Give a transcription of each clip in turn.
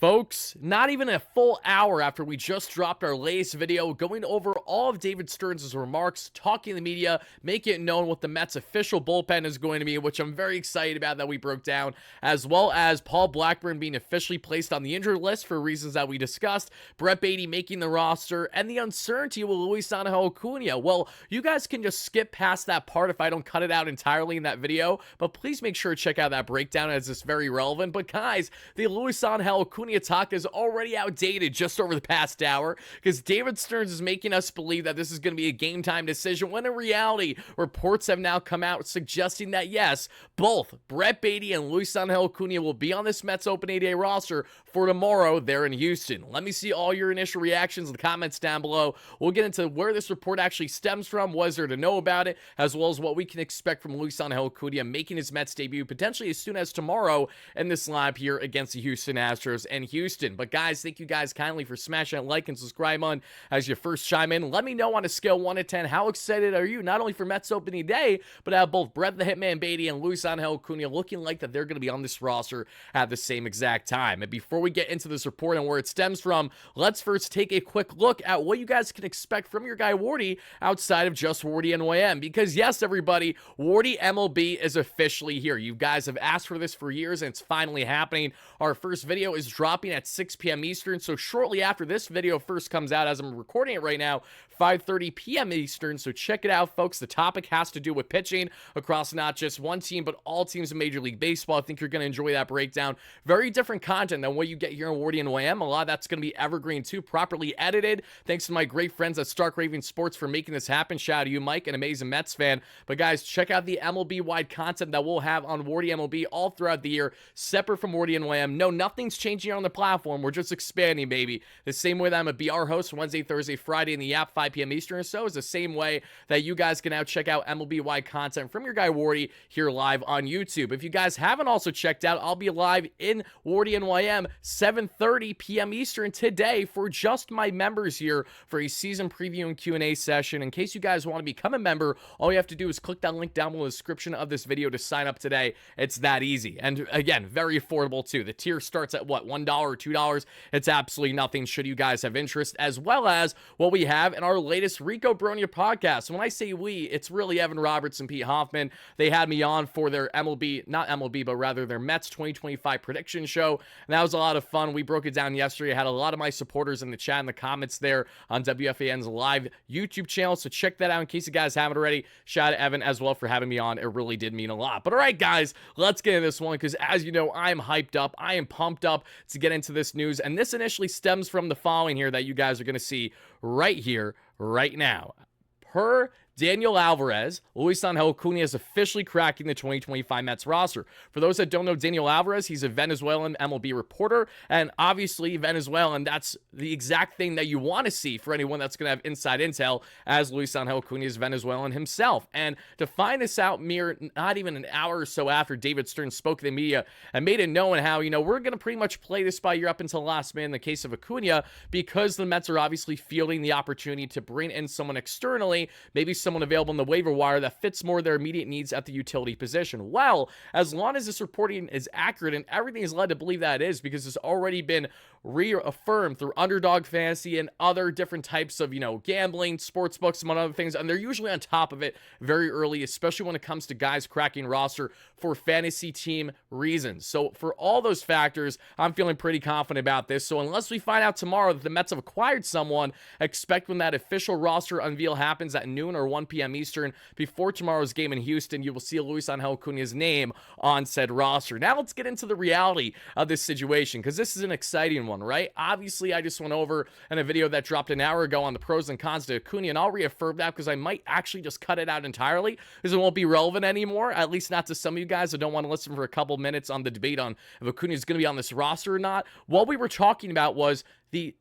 Folks, not even a full hour after we just dropped our latest video going over all of David Stearns' remarks, talking to the media, making it known what the Mets' official bullpen is going to be, which I'm very excited about that we broke down, as well as Paul Blackburn being officially placed on the injured list for reasons that we discussed, Brett Baty making the roster, and the uncertainty with Luisangel Acuña. Well, you guys can just skip past that part if I don't cut it out entirely in that video, but please make sure to check out that breakdown as it's very relevant. But guys, the Luisangel Acuña talk is already outdated just over the past hour because David Stearns is making us believe that this is going to be a game time decision when in reality, reports have now come out suggesting that yes, both Brett Baty and Luisangel Acuña will be on this Mets opening day roster for tomorrow there in Houston. Let me see all your initial reactions in the comments down below. We'll get into where this report actually stems from, what is there to know about it, as well as what we can expect from Luisangel Acuña making his Mets debut potentially as soon as tomorrow in this lineup here against the Houston Astros and Houston. But guys, thank you guys kindly for smashing that like and subscribe on as you first chime in. Let me know on a scale 1 to 10, how excited are you not only for Mets opening day, but have both Brett the Hitman Baty and Luisangel Acuña looking like that they're going to be on this roster at the same exact time. And before we get into this report and where it stems from, let's first take a quick look at what you guys can expect from your guy Wardy outside of just WardyNYM. Because yes, everybody, Wardy MLB is officially here. You guys have asked for this for years and it's finally happening. Our first video is dropping at 6 p.m. Eastern, so shortly after this video first comes out, as I'm recording it right now, 5:30 p.m. Eastern, so check it out, folks. The topic has to do with pitching across not just one team, but all teams in Major League Baseball. I think you're going to enjoy that breakdown. Very different content than what you get here on WardyNYM. A lot of that's going to be evergreen too, properly edited. Thanks to my great friends at Stark Raven Sports for making this happen. Shout out to you, Mike, an amazing Mets fan. But guys, check out the MLB-wide content that we'll have on Wardy MLB all throughout the year, separate from WardyNYM. No, nothing's changing on the platform. We're just expanding, baby. The same way that I'm a BR host Wednesday, Thursday, Friday in the app, 5 p.m. Eastern or so, is the same way that you guys can now check out MLB-wide content from your guy Wardy here live on YouTube. If you guys haven't also checked out, I'll be live in WardyNYM 7:30 p.m. Eastern today for just my members here for a season preview and Q&A session. In case you guys want to become a member, all you have to do is click that link down below the description of this video to sign up today. It's that easy. And again, very affordable too. The tier starts at what, $1 or $2? It's absolutely nothing should you guys have interest, as well as what we have in our latest Rico Bronya podcast. When I say we, it's really Evan Roberts and Pete Hoffman. They had me on for their not MLB, but rather their Mets 2025 prediction show. And that was a lot of fun. We broke it down yesterday. I had a lot of my supporters in the chat and the comments there on WFAN's live YouTube channel. So check that out in case you guys haven't already. Shout out to Evan as well for having me on. It really did mean a lot. But all right, guys, let's get into this one because as you know, I am hyped up. I am pumped up to get into this news. And this initially stems from the following here that you guys are going to see right here, right now. Per Daniel Alvarez, Luisangel Acuña is officially cracking the 2025 Mets roster. For those that don't know Daniel Alvarez, he's a Venezuelan MLB reporter, and obviously Venezuelan, that's the exact thing that you want to see for anyone that's going to have inside intel, as Luisangel Acuña is Venezuelan himself. And to find this out mere not even an hour or so after David Stearns spoke to the media and made it known how, you know, we're going to pretty much play this by ear up until the last minute in the case of Acuña, because the Mets are obviously fielding the opportunity to bring in someone externally, maybe someone available in the waiver wire that fits more their immediate needs at the utility position. Well, as long as this reporting is accurate, and everything is led to believe that it is, because it's already been reaffirmed through Underdog Fantasy and other different types of, you know, gambling, sports books, among other things, and they're usually on top of it very early, especially when it comes to guys cracking roster for fantasy team reasons. So for all those factors, I'm feeling pretty confident about this. So unless we find out tomorrow that the Mets have acquired someone, expect when that official roster unveil happens at noon or 1 p.m. Eastern before tomorrow's game in Houston, you will see Luisangel Acuña's name on said roster. Now let's get into the reality of this situation, because this is an exciting one, right? Obviously, I just went over in a video that dropped an hour ago on the pros and cons to Acuña, and I'll reaffirm that because I might actually just cut it out entirely because it won't be relevant anymore, at least not to some of you guys that don't want to listen for a couple minutes on the debate on if Acuña is going to be on this roster or not. What we were talking about was the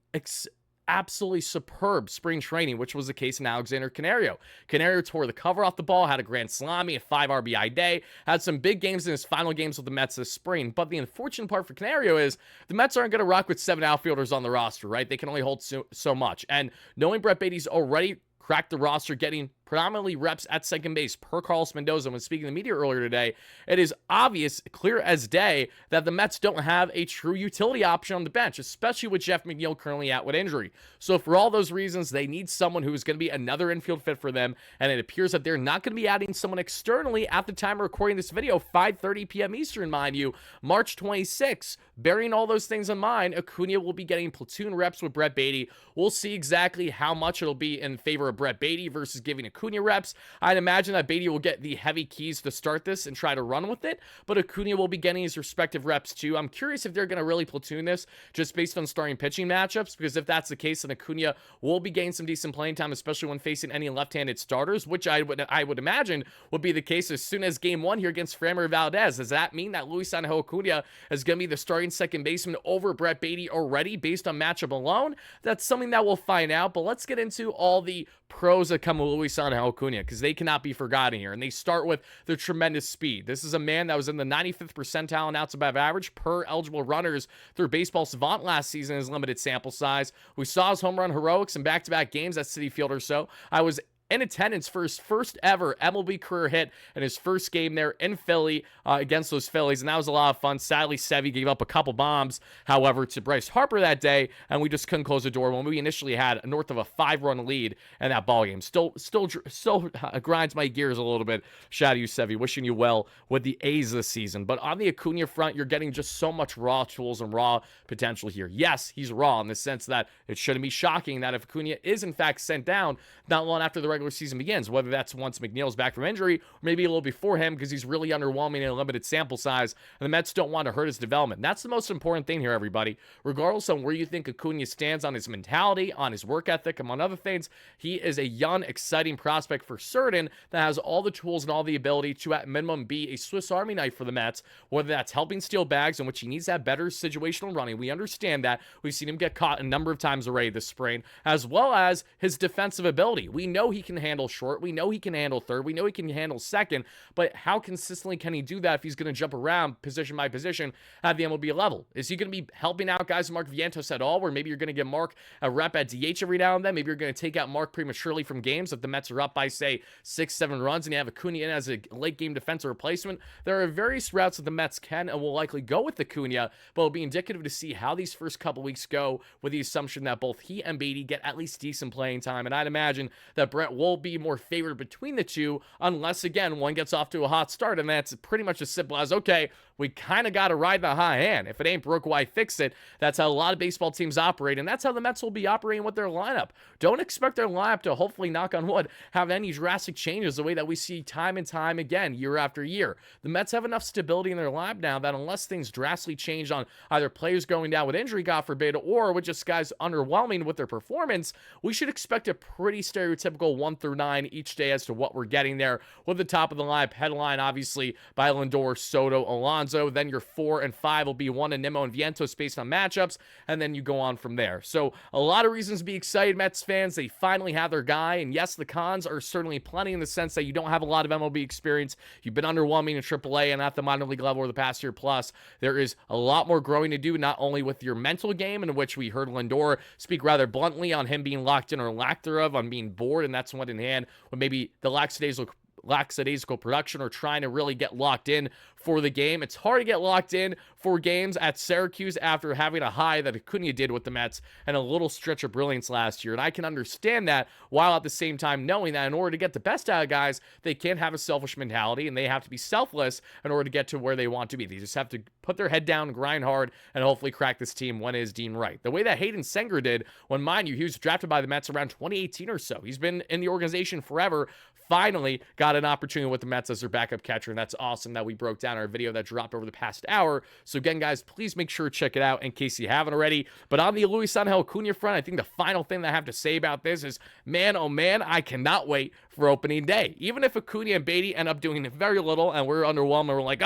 absolutely superb spring training, which was the case in Alexander Canario. Canario tore the cover off the ball, had a grand slammy, a 5 RBI day, had some big games in his final games with the Mets this spring. But the unfortunate part for Canario is the Mets aren't going to rock with 7 outfielders on the roster, right? They can only hold so much. And knowing Brett Baty's already cracked the roster, getting predominantly reps at second base per Carlos Mendoza when speaking to the media earlier today, it is obvious, clear as day, that the Mets don't have a true utility option on the bench, especially with Jeff McNeil currently out with injury. So for all those reasons, they need someone who is going to be another infield fit for them, and it appears that they're not going to be adding someone externally at the time of recording this video, 5:30 p.m. Eastern, mind you, March 26th. Bearing all those things in mind, Acuña will be getting platoon reps with Brett Baty. We'll see exactly how much it'll be in favor of Brett Baty versus giving Acuña reps. I'd imagine that Baty will get the heavy keys to start this and try to run with it, but Acuña will be getting his respective reps too. I'm curious if they're going to really platoon this just based on starting pitching matchups, because if that's the case, then Acuña will be getting some decent playing time, especially when facing any left-handed starters, which I would imagine would be the case as soon as game one here against Framber Valdez. Does that mean that Luisangel Acuña is going to be the starting second baseman over Brett Baty already based on matchup alone? That's something that we'll find out, but let's get into all the pros that come with Luisangel Acuña, because they cannot be forgotten here, and they start with the tremendous speed. This is a man that was in the 95th percentile in outs above average per eligible runners through Baseball Savant last season in his limited sample size. We saw his home run heroics in back-to-back games at Citi Field or so. I was in attendance for his first ever MLB career hit in his first game there in Philly against those Phillies, and that was a lot of fun. Sadly, Sevy gave up a couple bombs, however, to Bryce Harper that day, and we just couldn't close the door when we initially had north of a 5-run lead in that ballgame. Still grinds my gears a little bit. Shout out to you, Sevy. Wishing you well with the A's this season. But on the Acuña front, you're getting just so much raw tools and raw potential here. Yes, he's raw in the sense that it shouldn't be shocking that if Acuña is in fact sent down not long after the regular season begins, whether that's once McNeil's back from injury or maybe a little before him because he's really underwhelming in a limited sample size, and the Mets don't want to hurt his development. That's the most important thing here, everybody. Regardless on where you think Acuña stands on his mentality, on his work ethic, among other things, he is a young, exciting prospect for certain that has all the tools and all the ability to, at minimum, be a Swiss Army knife for the Mets, whether that's helping steal bags, in which he needs to have better situational running. We understand that. We've seen him get caught a number of times already this spring, as well as his defensive ability. We know he can handle short. We know he can handle third. We know he can handle second, but how consistently can he do that if he's going to jump around position by position at the MLB level? Is he going to be helping out guys like Mark Vientos at all, where maybe you're going to give Mark a rep at DH every now and then? Maybe you're going to take out Mark prematurely from games if the Mets are up by, say, 6-7 runs and you have Acuña in as a late game defensive replacement. There are various routes that the Mets can and will likely go with Acuña, but it'll be indicative to see how these first couple weeks go, with the assumption that both he and Baty get at least decent playing time. And I'd imagine that Brett will be more favored between the two, unless, again, one gets off to a hot start, and that's pretty much as simple as, okay, we kind of got to ride the hot hand. If it ain't broke, why fix it? That's how a lot of baseball teams operate, and that's how the Mets will be operating with their lineup. Don't expect their lineup to, hopefully, knock on wood, have any drastic changes the way that we see time and time again, year after year. The Mets have enough stability in their lineup now that unless things drastically change on either players going down with injury, God forbid, or with just guys underwhelming with their performance, we should expect a pretty stereotypical 1 through 9 each day as to what we're getting there, with the top of the lineup headline, obviously, by Lindor, Soto, Alonso. Then your 4 and 5 will be WardyNYM and Vientos based on matchups, and then you go on from there. So a lot of reasons to be excited, Mets fans. They finally have their guy, and yes, the cons are certainly plenty in the sense that you don't have a lot of MLB experience. You've been underwhelming in AAA and at the minor league level over the past year plus. There is a lot more growing to do, not only with your mental game, in which we heard Lindor speak rather bluntly on him being locked in or lack thereof, on being bored, and that's one in hand with maybe the lackadaisical production or trying to really get locked in for the game. It's hard to get locked in for games at Syracuse after having a high that Acuña did with the Mets and a little stretch of brilliance last year. And I can understand that, while at the same time knowing that in order to get the best out of guys, they can't have a selfish mentality and they have to be selfless in order to get to where they want to be. They just have to put their head down, grind hard, and hopefully crack this team when it is deemed right. The way that Hayden Senger did when, mind you, he was drafted by the Mets around 2018 or so. He's been in the organization forever. Finally got an opportunity with the Mets as their backup catcher, and that's awesome that we broke down our video that dropped over the past hour. So again, guys, please make sure to check it out in case you haven't already. But on the Luisangel Acuña front, I think the final thing that I have to say about this is, man, oh man, I cannot wait for opening day. Even if Acuña and Baty end up doing very little and we're underwhelmed and we're like,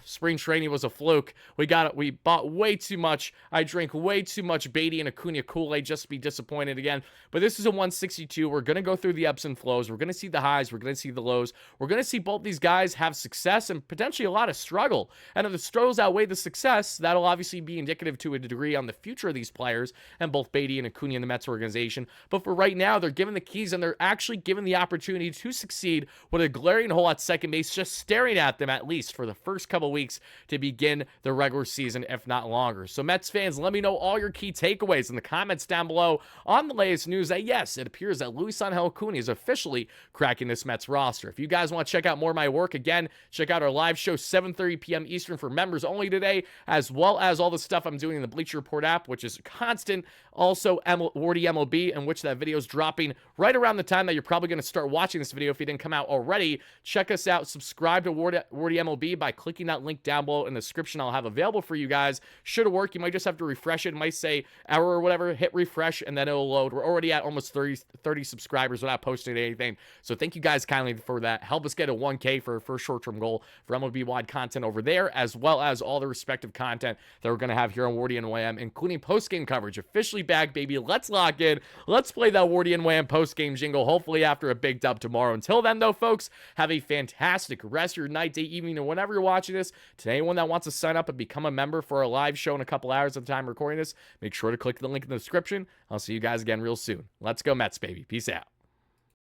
Spring training was a fluke. We bought way too much. I drank way too much Beatty and Acuña Kool-Aid just to be disappointed again. But this is a 162. We're going to go through the ebbs and flows. We're going to see the highs. We're going to see the lows. We're going to see both these guys have success and potentially a lot of struggle. And if the struggles outweigh the success, that'll obviously be indicative to a degree on the future of these players and both Beatty and Acuña in the Mets organization. But for right now, they're given the keys and they're actually given the opportunity to succeed with a glaring hole at second base just staring at them at least for the first couple weeks to begin the regular season, if not longer. So Mets fans, let me know all your key takeaways in the comments down below on the latest news that, yes, it appears that Luisangel Acuña is officially cracking this Mets roster. If you guys want to check out more of my work, again, check out our live show 7:30 p.m. Eastern for members only today, as well as all the stuff I'm doing in the Bleacher Report app, which is constant. Also, WardyMLB, in which that video is dropping right around the time that you're probably going to start watching this video if it didn't come out already. Check us out. Subscribe to WardyMLB by clicking that link down below in the description I'll have available for you guys. Should it work, you might just have to refresh it. It might say error or whatever. Hit refresh, and then it'll load. We're already at almost 30 subscribers without posting anything. So thank you guys kindly for that. Help us get a 1K for our first short-term goal for MLB-wide content over there, as well as all the respective content that we're going to have here on WardyNYM, including post-game coverage. Officially back, baby. Let's lock in. Let's play that WardyNYM post-game jingle, hopefully after a big dub tomorrow. Until then, though, folks, have a fantastic rest of your night, day, evening, or whenever you're watching this. To anyone that wants to sign up and become a member for our live show in a couple hours at the time recording this, make sure to click the link in the description. I'll see you guys again real soon. Let's go Mets, baby. Peace out.